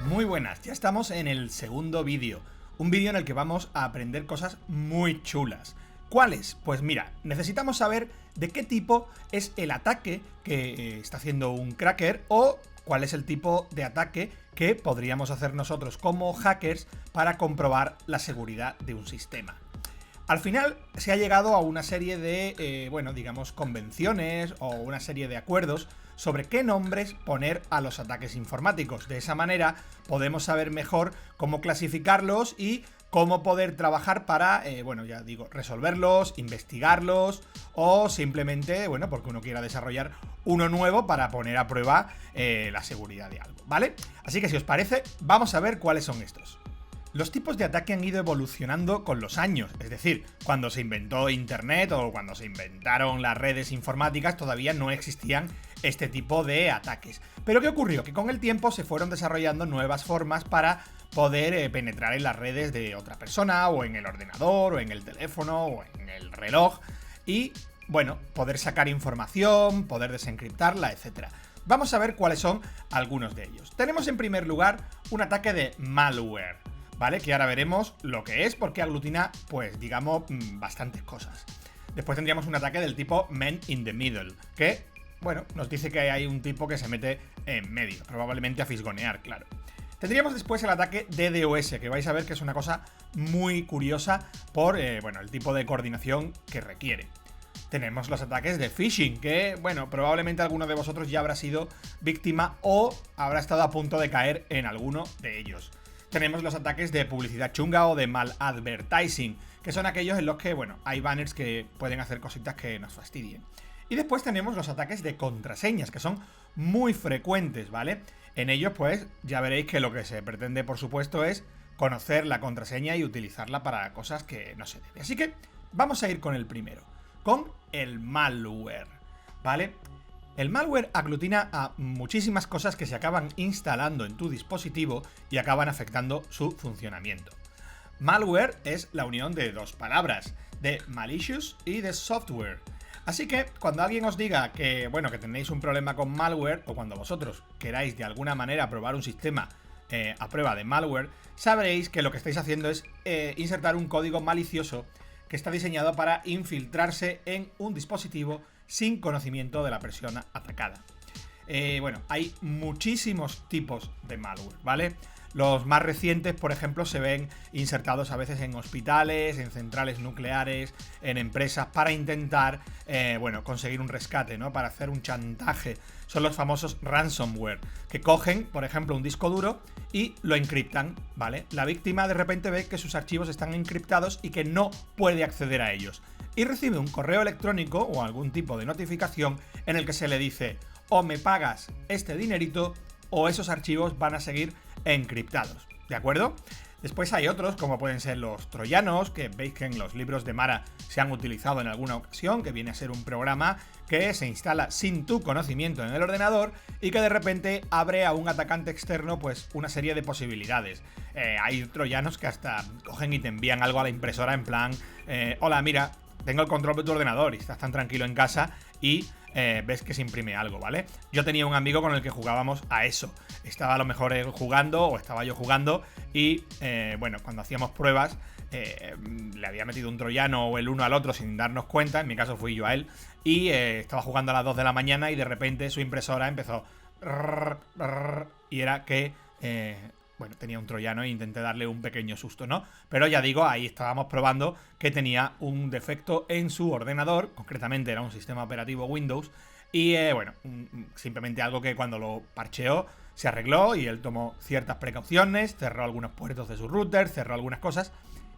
Muy buenas, ya estamos en el segundo vídeo. Un vídeo en el que vamos a aprender cosas muy chulas. ¿Cuáles? Pues mira, necesitamos saber de qué tipo es el ataque que está haciendo un cracker o cuál es el tipo de ataque que podríamos hacer nosotros como hackers para comprobar la seguridad de un sistema. Al final se ha llegado a una serie de, digamos, convenciones o una serie de acuerdos sobre qué nombres poner a los ataques informáticos. De esa manera podemos saber mejor cómo clasificarlos y cómo poder trabajar para, resolverlos, investigarlos o simplemente, porque uno quiera desarrollar uno nuevo para poner a prueba la seguridad de algo, ¿vale? Así que si os parece, vamos a ver cuáles son estos. Los tipos de ataque han ido evolucionando con los años, es decir, cuando se inventó Internet o cuando se inventaron las redes informáticas todavía no existían este tipo de ataques. Pero ¿qué ocurrió? Que con el tiempo se fueron desarrollando nuevas formas para poder penetrar en las redes de otra persona o en el ordenador o en el teléfono o en el reloj y, poder sacar información, poder desencriptarla, etc. Vamos a ver cuáles son algunos de ellos. Tenemos en primer lugar un ataque de malware, ¿vale? Que ahora veremos lo que es porque aglutina, bastantes cosas. Después tendríamos un ataque del tipo Man in the Middle, que, nos dice que hay un tipo que se mete en medio, probablemente a fisgonear, claro. Tendríamos después el ataque DDoS, que vais a ver que es una cosa muy curiosa por, el tipo de coordinación que requiere. Tenemos los ataques de phishing, que, probablemente alguno de vosotros ya habrá sido víctima o habrá estado a punto de caer en alguno de ellos. Tenemos los ataques de publicidad chunga o de maladvertising, que son aquellos en los que, hay banners que pueden hacer cositas que nos fastidien. Y después tenemos los ataques de contraseñas, que son muy frecuentes, ¿vale? En ellos, pues, ya veréis que lo que se pretende, por supuesto, es conocer la contraseña y utilizarla para cosas que no se debe. Así que vamos a ir con el primero, con el malware, ¿vale? El malware aglutina a muchísimas cosas que se acaban instalando en tu dispositivo y acaban afectando su funcionamiento. Malware es la unión de dos palabras, de malicious y de software. Así que cuando alguien os diga que, que tenéis un problema con malware, o cuando vosotros queráis de alguna manera probar un sistema a prueba de malware, sabréis que lo que estáis haciendo es insertar un código malicioso que está diseñado para infiltrarse en un dispositivo sin conocimiento de la persona atacada. Hay muchísimos tipos de malware, ¿vale? Los más recientes, por ejemplo, se ven insertados a veces en hospitales, en centrales nucleares, en empresas para intentar, conseguir un rescate, ¿no? Para hacer un chantaje. Son los famosos ransomware, que cogen, por ejemplo, un disco duro y lo encriptan, ¿vale? La víctima de repente ve que sus archivos están encriptados y que no puede acceder a ellos. Y recibe un correo electrónico o algún tipo de notificación en el que se le dice: o me pagas este dinerito o esos archivos van a seguir encriptados, ¿de acuerdo? Después hay otros, como pueden ser los troyanos, que veis que en los libros de Mara se han utilizado en alguna ocasión, que viene a ser un programa que se instala sin tu conocimiento en el ordenador y que de repente abre a un atacante externo pues una serie de posibilidades. Hay troyanos que hasta cogen y te envían algo a la impresora en plan, hola, mira, tengo el control de tu ordenador y estás tan tranquilo en casa y ves que se imprime algo, ¿vale? Yo tenía un amigo con el que jugábamos a eso. Estaba a lo mejor él jugando o estaba yo jugando y, cuando hacíamos pruebas le había metido un troyano o el uno al otro sin darnos cuenta, en mi caso fui yo a él, y estaba jugando a las 2 de la mañana y de repente su impresora empezó y era que tenía un troyano e intenté darle un pequeño susto, ¿no? Pero ya digo, ahí estábamos probando que tenía un defecto en su ordenador, concretamente era un sistema operativo Windows, y simplemente algo que cuando lo parcheó se arregló y él tomó ciertas precauciones, cerró algunos puertos de su router, cerró algunas cosas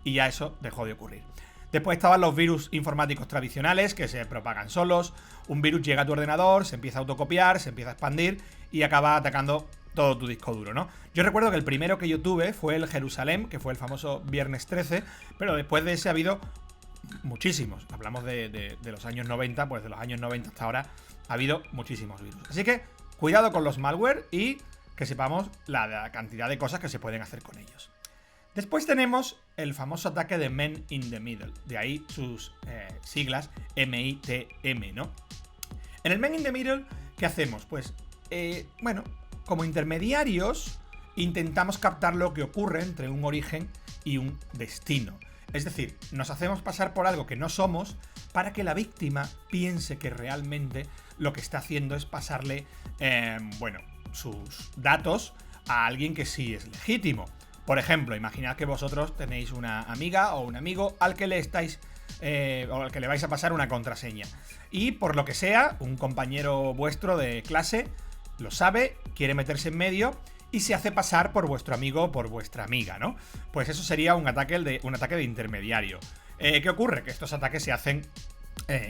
y ya eso dejó de ocurrir. Después estaban los virus informáticos tradicionales que se propagan solos. Un virus llega a tu ordenador, se empieza a autocopiar, se empieza a expandir y acaba atacando todo tu disco duro, ¿no? Yo recuerdo que el primero que yo tuve fue el Jerusalén, que fue el famoso Viernes 13, pero después de ese ha habido muchísimos. Hablamos de los años 90, pues de los años 90 hasta ahora ha habido muchísimos virus. Así que cuidado con los malware y que sepamos la cantidad de cosas que se pueden hacer con ellos. Después tenemos el famoso ataque de Man in the Middle, de ahí sus siglas MITM, ¿no? En el Man in the Middle, ¿qué hacemos? Pues, como intermediarios intentamos captar lo que ocurre entre un origen y un destino. Es decir, nos hacemos pasar por algo que no somos para que la víctima piense que realmente lo que está haciendo es pasarle, sus datos a alguien que sí es legítimo. Por ejemplo, imaginad que vosotros tenéis una amiga o un amigo al que le estáis o al que le vais a pasar una contraseña. Y por lo que sea, un compañero vuestro de clase lo sabe, quiere meterse en medio y se hace pasar por vuestro amigo o por vuestra amiga, ¿no? Pues eso sería un ataque de intermediario. ¿Qué ocurre? Que estos ataques se hacen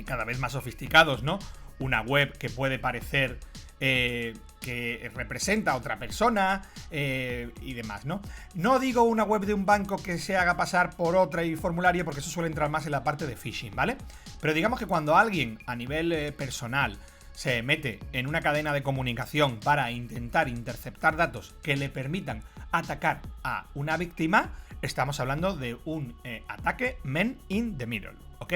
cada vez más sofisticados, ¿no? Una web que puede parecer que representa a otra persona y demás, ¿no? No digo una web de un banco que se haga pasar por otra y formulario, porque eso suele entrar más en la parte de phishing, ¿vale? Pero digamos que cuando alguien a nivel personal se mete en una cadena de comunicación para intentar interceptar datos que le permitan atacar a una víctima, estamos hablando de un ataque man in the middle, ¿ok?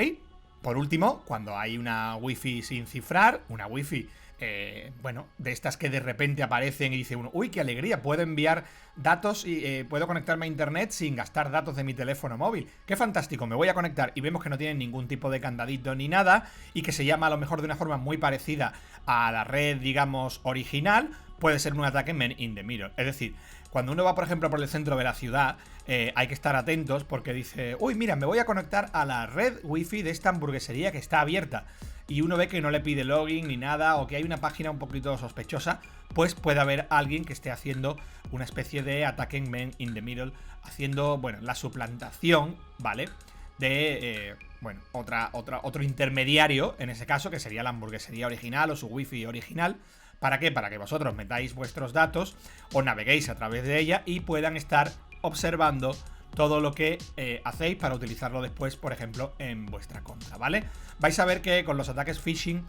Por último, cuando hay una wifi sin cifrar, una wifi de estas que de repente aparecen y dice uno, uy, qué alegría, puedo enviar datos y puedo conectarme a internet sin gastar datos de mi teléfono móvil. Qué fantástico, me voy a conectar y vemos que no tienen ningún tipo de candadito ni nada y que se llama a lo mejor de una forma muy parecida a la red, digamos, original. Puede ser un ataque man in the middle. Es decir, cuando uno va, por ejemplo, por el centro de la ciudad, hay que estar atentos porque dice, uy, mira, me voy a conectar a la red wifi de esta hamburguesería que está abierta. Y uno ve que no le pide login ni nada, o que hay una página un poquito sospechosa, pues puede haber alguien que esté haciendo una especie de ataque man in the middle, haciendo, la suplantación, ¿vale? De, otro intermediario, en ese caso, que sería la hamburguesería original o su wifi original. ¿Para qué? Para que vosotros metáis vuestros datos o naveguéis a través de ella y puedan estar observando todo lo que hacéis para utilizarlo después, por ejemplo, en vuestra contra, ¿vale? Vais a ver que con los ataques phishing,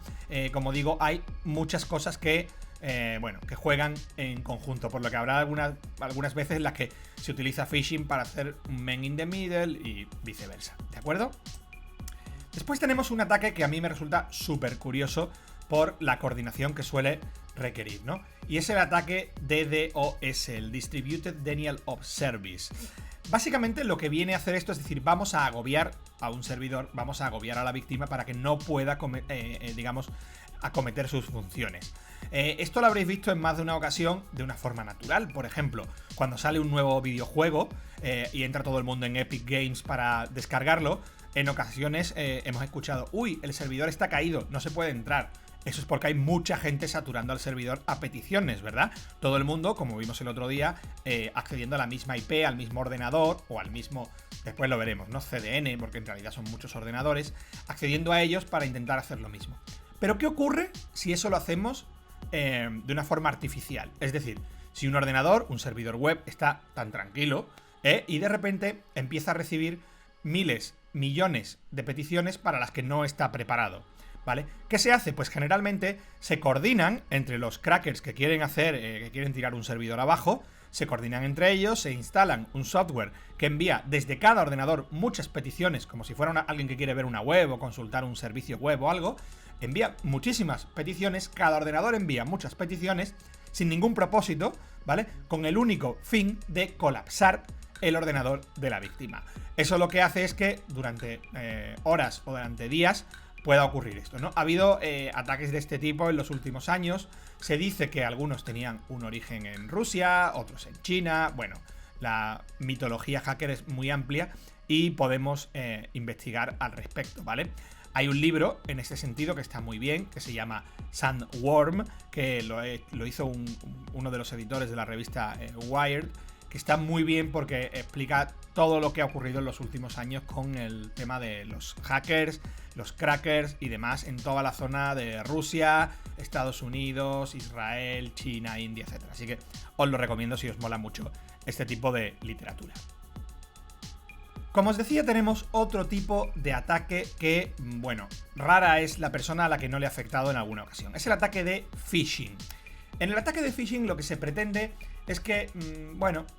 como digo, hay muchas cosas que juegan en conjunto, por lo que habrá algunas veces en las que se utiliza phishing para hacer un man in the middle y viceversa, ¿de acuerdo? Después tenemos un ataque que a mí me resulta súper curioso por la coordinación que suele requerir, ¿no? Y es el ataque DDoS, el Distributed Denial of Service. Básicamente lo que viene a hacer esto es decir, vamos a agobiar a un servidor, vamos a agobiar a la víctima para que no pueda, acometer sus funciones. Esto lo habréis visto en más de una ocasión de una forma natural. Por ejemplo, cuando sale un nuevo videojuego y entra todo el mundo en Epic Games para descargarlo, en ocasiones hemos escuchado, uy, el servidor está caído, no se puede entrar. Eso es porque hay mucha gente saturando al servidor a peticiones, ¿verdad? Todo el mundo, como vimos el otro día, accediendo a la misma IP, al mismo ordenador o al mismo, después lo veremos, ¿no? CDN, porque en realidad son muchos ordenadores, accediendo a ellos para intentar hacer lo mismo. Pero ¿qué ocurre si eso lo hacemos de una forma artificial? Es decir, si un ordenador, un servidor web, está tan tranquilo y de repente empieza a recibir miles, millones de peticiones para las que no está preparado, ¿vale? ¿Qué se hace? Pues generalmente se coordinan entre los crackers que quieren que quieren tirar un servidor abajo, se coordinan entre ellos, se instalan un software que envía desde cada ordenador muchas peticiones, como si fuera alguien que quiere ver una web o consultar un servicio web o algo, envía muchísimas peticiones, cada ordenador envía muchas peticiones sin ningún propósito, ¿vale? Con el único fin de colapsar el ordenador de la víctima. Eso lo que hace es que durante horas o durante días pueda ocurrir esto, ¿no? Ha habido ataques de este tipo en los últimos años. Se dice que algunos tenían un origen en Rusia, otros en China. Bueno, la mitología hacker es muy amplia y podemos investigar al respecto, ¿vale? Hay un libro en ese sentido que está muy bien, que se llama Sandworm, que lo hizo uno de los editores de la revista Wired, que está muy bien porque explica todo lo que ha ocurrido en los últimos años con el tema de los hackers, los crackers y demás en toda la zona de Rusia, Estados Unidos, Israel, China, India, etc. Así que os lo recomiendo si os mola mucho este tipo de literatura. Como os decía, tenemos otro tipo de ataque que, rara es la persona a la que no le ha afectado en alguna ocasión. Es el ataque de phishing. En el ataque de phishing lo que se pretende es que,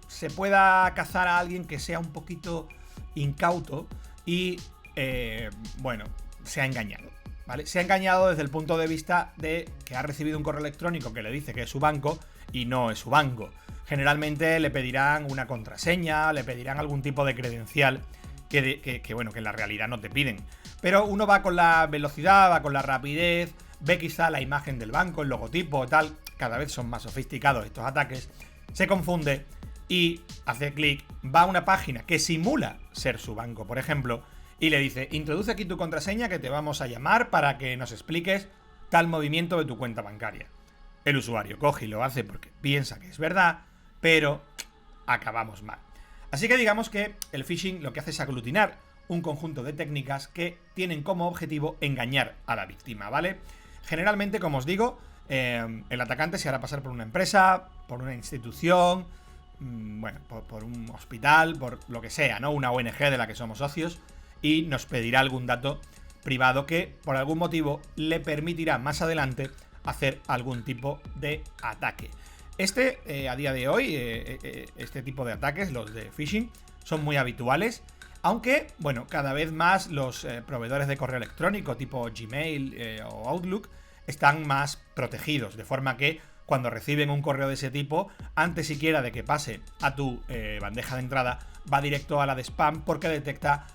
se pueda cazar a alguien que sea un poquito incauto y, se ha engañado, ¿vale? Se ha engañado desde el punto de vista de que ha recibido un correo electrónico que le dice que es su banco y no es su banco. generalmente le pedirán una contraseña, le pedirán algún tipo de credencial bueno, que en la realidad no te piden. Pero uno va con la velocidad, va con la rapidez, ve quizá la imagen del banco, el logotipo, tal. Cada vez son más sofisticados estos ataques. Se confunde y hace clic, va a una página que simula ser su banco, por ejemplo, y le dice: introduce aquí tu contraseña que te vamos a llamar para que nos expliques tal movimiento de tu cuenta bancaria. El usuario coge y lo hace porque piensa que es verdad, pero acabamos mal. Así que digamos que el phishing lo que hace es aglutinar un conjunto de técnicas que tienen como objetivo engañar a la víctima, ¿vale? Generalmente, como os digo, el atacante se hará pasar por una empresa, por una institución, bueno, por un hospital, por lo que sea, ¿no? Una ONG de la que somos socios, y nos pedirá algún dato privado que por algún motivo le permitirá más adelante hacer algún tipo de ataque. A día de hoy, este tipo de ataques, los de phishing, son muy habituales, aunque, bueno, cada vez más los proveedores de correo electrónico tipo Gmail o Outlook están más protegidos, de forma que cuando reciben un correo de ese tipo, antes siquiera de que pase a tu bandeja de entrada, va directo a la de spam porque detecta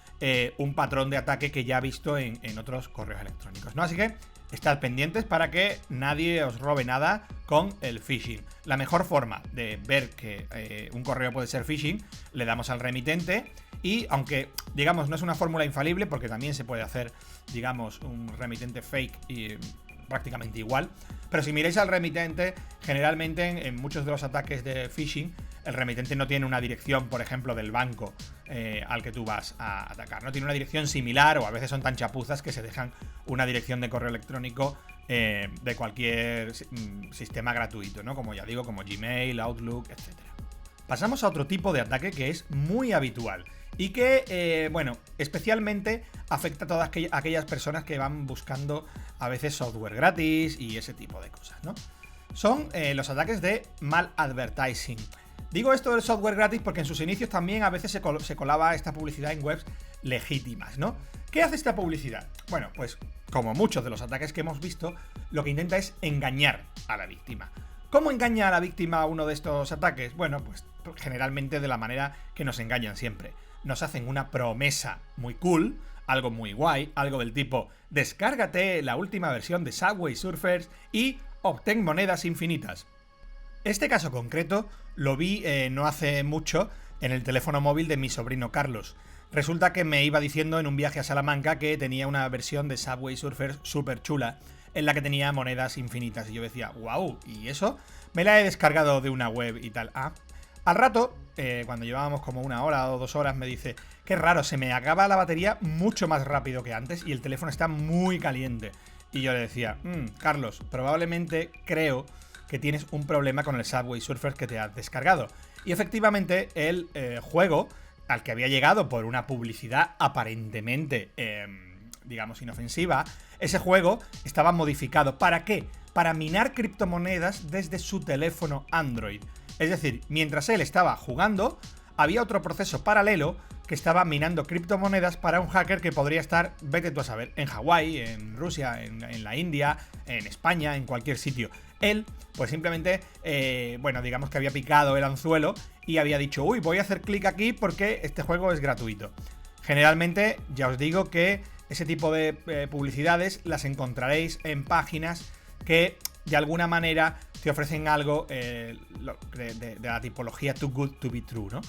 un patrón de ataque que ya ha visto en otros correos electrónicos, ¿no? Así que estad pendientes para que nadie os robe nada con el phishing. La mejor forma de ver que un correo puede ser phishing, le damos al remitente y, aunque digamos no es una fórmula infalible, porque también se puede hacer, digamos, un remitente fake y prácticamente igual, pero si miráis al remitente, generalmente en muchos de los ataques de phishing, el remitente no tiene una dirección, por ejemplo, del banco al que tú vas a atacar. No tiene una dirección similar, o a veces son tan chapuzas que se dejan una dirección de correo electrónico de cualquier sistema gratuito, ¿no? Como ya digo, como Gmail, Outlook, etc. Pasamos a otro tipo de ataque que es muy habitual y que, bueno, especialmente afecta a todas aquellas personas que van buscando a veces software gratis y ese tipo de cosas, ¿no? Son los ataques de maladvertising. Digo esto del software gratis porque en sus inicios también a veces se colaba esta publicidad en webs legítimas, ¿no? ¿Qué hace esta publicidad? Bueno, pues como muchos de los ataques que hemos visto, lo que intenta es engañar a la víctima. ¿Cómo engaña a la víctima a uno de estos ataques? Bueno, pues generalmente de la manera que nos engañan siempre. Nos hacen una promesa muy cool, algo muy guay, algo del tipo: descárgate la última versión de Subway Surfers y obtén monedas infinitas. Este caso concreto lo vi no hace mucho en el teléfono móvil de mi sobrino Carlos. Resulta que me iba diciendo en un viaje a Salamanca que tenía una versión de Subway Surfers súper chula, en la que tenía monedas infinitas. Y yo decía: wow, ¿y eso? Me la he descargado de una web y tal. Al rato, cuando llevábamos como 1 hora o 2 horas, me dice: qué raro, se me acaba la batería mucho más rápido que antes y el teléfono está muy caliente. Y yo le decía: Carlos, probablemente creo que tienes un problema con el Subway Surfers que te has descargado. Y efectivamente el juego, al que había llegado por una publicidad aparentemente, digamos, inofensiva, ese juego estaba modificado. ¿Para qué? Para minar criptomonedas desde su teléfono Android. Es decir, mientras él estaba jugando, había otro proceso paralelo que estaba minando criptomonedas para un hacker que podría estar, vete tú a saber, en Hawái, en Rusia, en la India, en España, en cualquier sitio. Él, pues simplemente, bueno, digamos que había picado el anzuelo y había dicho: uy, voy a hacer clic aquí porque este juego es gratuito. Generalmente, ya os digo que ese tipo de publicidades las encontraréis en páginas que de alguna manera te ofrecen algo de la tipología too good to be true, ¿no?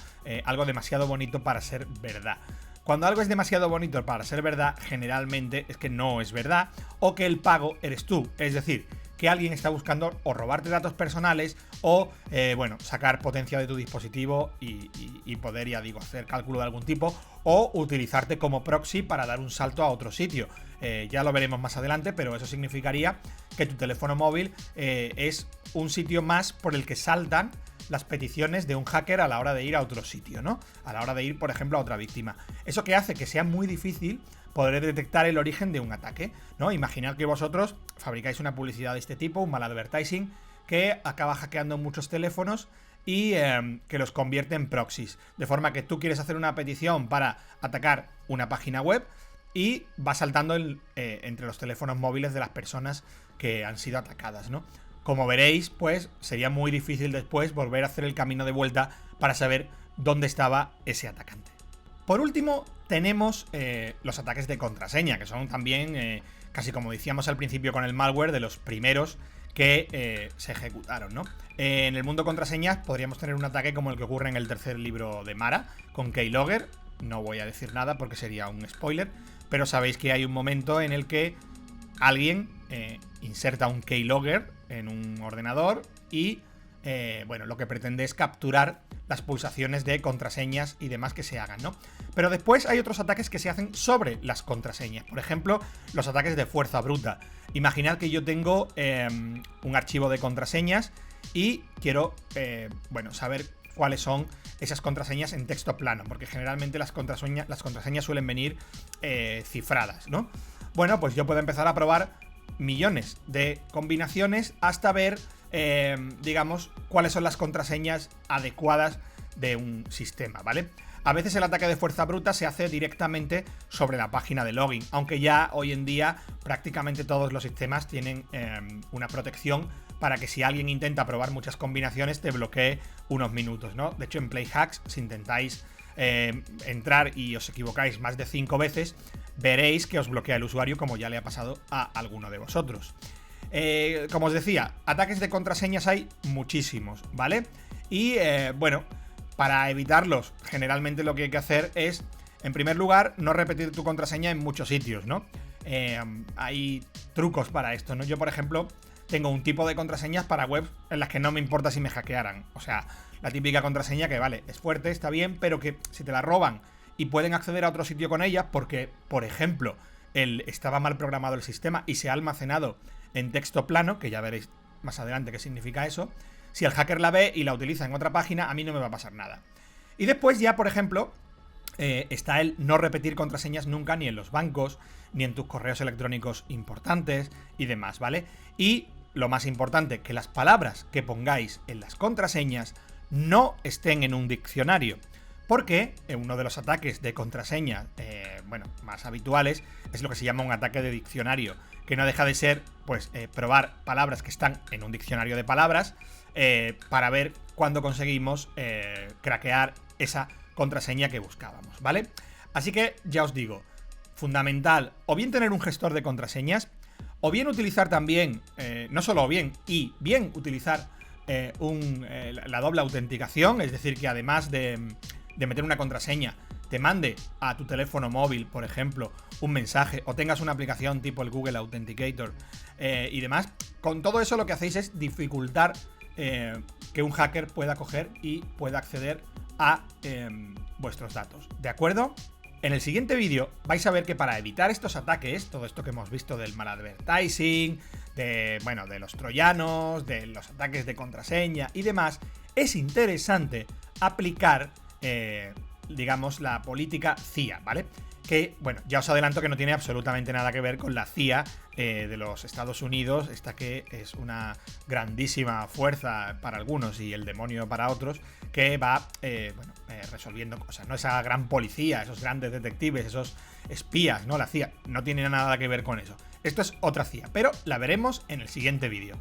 Algo demasiado bonito para ser verdad. Cuando algo es demasiado bonito para ser verdad, generalmente es que no es verdad, o que el pago eres tú. Es decir, que alguien está buscando o robarte datos personales o, bueno, sacar potencia de tu dispositivo y poder, ya digo, hacer cálculo de algún tipo, o utilizarte como proxy para dar un salto a otro sitio. Ya lo veremos más adelante, pero eso significaría que tu teléfono móvil es un sitio más por el que saltan las peticiones de un hacker a la hora de ir a otro sitio, ¿no? A la hora de ir, por ejemplo, a otra víctima. Eso que hace que sea muy difícil poder detectar el origen de un ataque, ¿no? Imaginad que vosotros fabricáis una publicidad de este tipo, un maladvertising, que acaba hackeando muchos teléfonos y que los convierte en proxies. De forma que tú quieres hacer una petición para atacar una página web y va saltando entre los teléfonos móviles de las personas que han sido atacadas, ¿no? como veréis, pues sería muy difícil después volver a hacer el camino de vuelta para saber dónde estaba ese atacante. Por último, tenemos los ataques de contraseña, que son también, casi como decíamos al principio con el malware, de los primeros que se ejecutaron, ¿no? En el mundo contraseñas podríamos tener un ataque como el que ocurre en el tercer libro de Mara, con Keylogger. No voy a decir nada porque sería un spoiler, pero sabéis que hay un momento en el que alguien inserta un keylogger en un ordenador y bueno, lo que pretende es capturar las pulsaciones de contraseñas y demás que se hagan, ¿no? Pero después hay otros ataques que se hacen sobre las contraseñas. Por ejemplo, los ataques de fuerza bruta. Imaginad que yo tengo un archivo de contraseñas y quiero, bueno, saber cuáles son esas contraseñas en texto plano, porque generalmente las contraseñas suelen venir cifradas, ¿no? Bueno, pues yo puedo empezar a probar millones de combinaciones hasta ver, digamos, cuáles son las contraseñas adecuadas de un sistema, ¿vale? A veces el ataque de fuerza bruta se hace directamente sobre la página de login, aunque ya hoy en día prácticamente todos los sistemas tienen una protección para que si alguien intenta probar muchas combinaciones te bloquee unos minutos, ¿no? De hecho, en Playhacks, si intentáis entrar y os equivocáis más de 5 veces, veréis que os bloquea el usuario, como ya le ha pasado a alguno de vosotros. Como os decía, ataques de contraseñas hay muchísimos, ¿vale? Y bueno, para evitarlos, generalmente lo que hay que hacer es, en primer lugar, no repetir tu contraseña en muchos sitios, ¿no? Hay trucos para esto, ¿no? Yo, por ejemplo, tengo un tipo de contraseñas para webs en las que no me importa si me hackearan. O sea, la típica contraseña que, vale, es fuerte, está bien, pero que si te la roban y pueden acceder a otro sitio con ella porque, por ejemplo, estaba mal programado el sistema y se ha almacenado en texto plano, que ya veréis más adelante qué significa eso. Si el hacker la ve y la utiliza en otra página, a mí no me va a pasar nada. Y después ya, por ejemplo, está el no repetir contraseñas nunca, ni en los bancos, ni en tus correos electrónicos importantes y demás, ¿vale? Y lo más importante, que las palabras que pongáis en las contraseñas no estén en un diccionario. Porque uno de los ataques de contraseña, bueno, más habituales, es lo que se llama un ataque de diccionario, que no deja de ser, pues, probar palabras que están en un diccionario de palabras para ver cuándo conseguimos craquear esa contraseña que buscábamos, ¿vale? Así que ya os digo, fundamental, o bien tener un gestor de contraseñas, o bien utilizar también, no solo o bien, y bien utilizar la doble autenticación, es decir, que además de meter una contraseña, te mande a tu teléfono móvil, por ejemplo, un mensaje, o tengas una aplicación tipo el Google Authenticator y demás. Con todo eso lo que hacéis es dificultar que un hacker pueda coger y pueda acceder a vuestros datos, ¿de acuerdo? En el siguiente vídeo vais a ver que para evitar estos ataques, todo esto que hemos visto del malvertising, de los troyanos, de los ataques de contraseña y demás, es interesante aplicar, digamos, la política CIA, ¿vale? Que, bueno, ya os adelanto que no tiene absolutamente nada que ver con la CIA de los Estados Unidos, esta que es una grandísima fuerza para algunos y el demonio para otros, que va, resolviendo cosas, ¿no? Esa gran policía, esos grandes detectives, esos espías, ¿no? La CIA no tiene nada que ver con eso. Esto es otra CIA, pero la veremos en el siguiente vídeo.